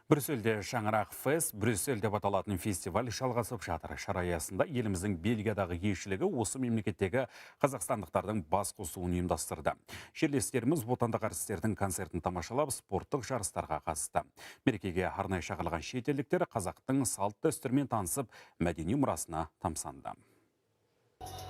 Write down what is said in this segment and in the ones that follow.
Брюссельде Шаңырақ фест, Брюссель деп аталатын фестиваль жалғасып жатыр. Шара аясында еліміздің Бельгиядағы елшілігі осы мемлекеттегі қазақстандықтардың бас қосуын ұйымдастырды. Жерлестеріміз отандық әртістердің концертін тамашалап, спорттық жарыстарға қатысты. Мерекеге арнайы шақырылған шетелдіктер қазақтың салт дәстүрімен танысып, мәдени мұрасына тамсанды.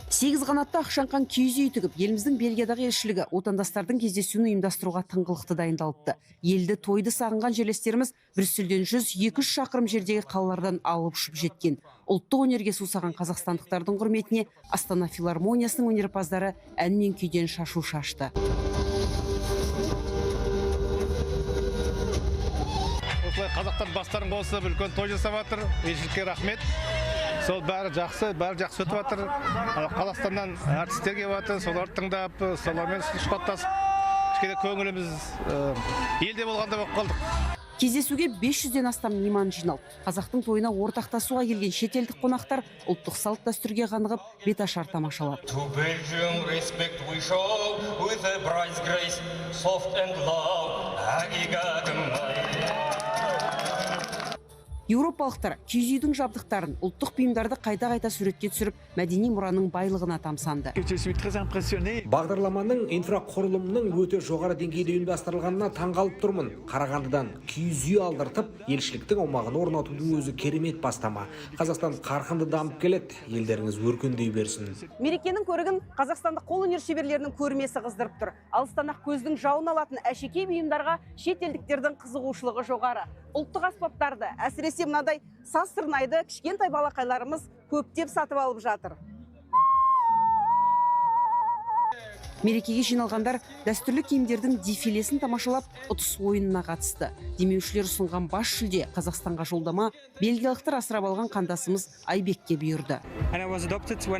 8 қанатты ақшаңқан киіз үй тігіп, еліміздің Бельгиядағы елшілігі отандастардың кездесуін ұйымдастыруға тыңғылықты дайындалыпты. Елді тойды сағынған жерлестеріміз Брюссельден 100-200 шақырым жердегі қалалардан алып ұшып жеткен. Ұлттық өнерге сусаған қазақстандықтардың құрметіне Астана филармониясының өнерпаздары ән мен күйден шашу шашты. Осылай қазақтар бастарын қосып үлкен той жасап жатыр. Елшілікке рахмет. Сол бәрі жақсы өтіп жатыр. Қазақстаннан әртістер келіп жатыр, соларды тыңдап, солармен сұхбаттасып, кішкене көңіліміз елде болғанда болып қалдық. Кездесуге 500-ден астам мейман жиналды. Қазақтың тойына ортақтасуға келген шетелдік қонақтар ұлттық салт дәстүрге қанығып, беташар тамашалады. Еуропалықтар киіз үйдің жабдықтарын, ұлттық бұйымдарды қайта суретке түсіріп, мәдени мұраның байлығына тамсанды. Бағдарламаның инфрақұрылымның өте жоғары деңгейде ұйымдастырылғанына таңғалып тұрмын. Қарағандыдан киіз үй алдыртып, елшіліктің аумағын орнатудың өзі керемет бастама. Қазақстан қарқынды дамып келеді, елдеріңіз өркендей берсін. Мерекенің көрігін қазақстандық қолөнер шеберлерінің көрмесі қыздырып тұр. Алыстан-ақ көздің жауын алатын әшекей бұйымдарға шетелдіктердің қызығушылығы жоғары. Ұлттық аспаптарды, әсіресе мынадай саз сырнайды кішкентай балақайларымыз көптеп сатып алып жатыр. Мерекеге жиналғандар дәстүрлі киімдердің дефилесін тамашалап, ұтыс ойынына қатысты. Демеушілер ұсынған бас жүлде Қазақстанға жолдама бельгиялықтар асырап алған қандасымыз Айбекке бұйырды.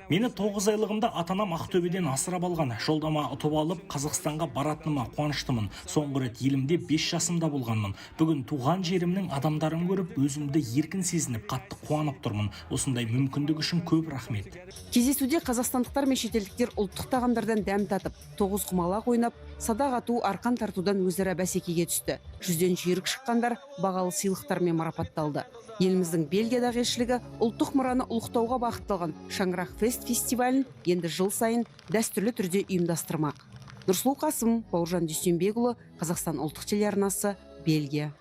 Мені 9 айлығымда атанам Ақтөбеден асырап алған. Жолдама ұтып алып, Қазақстанға баратыныма қуаныштымын. Соңғы рет елімде 5 жасымда болғанмын. Бүгін туған жерімнің адамдарын көріп, өзімді еркін сезініп, қатты қуанып тұрмын. Осындай мүмкіндік үшін көп рахмет. Кездесуде қазақстандықтар мен шетелдіктер ұлттық тағамдардан дәм татып, тоғыз құмалақ ойнап, садақ ату, арқан тартудан өзара бәсекеге түсті. 100-ден жүйрік шыққандар бағалы сыйлықтармен марапатталды. Еліміздің Бельгиядағы елшілігі ұлттық мұраны ұлықтауға бағытталған Шаңырақ фест фестивалін енді жыл сайын дәстүрлі түрде ұйымдастырмақ. Нұрсұлу Қасым, Бауыржан Дүйсенбекұлы, Қазақстан ұлттық телеарнасы, Бельгия.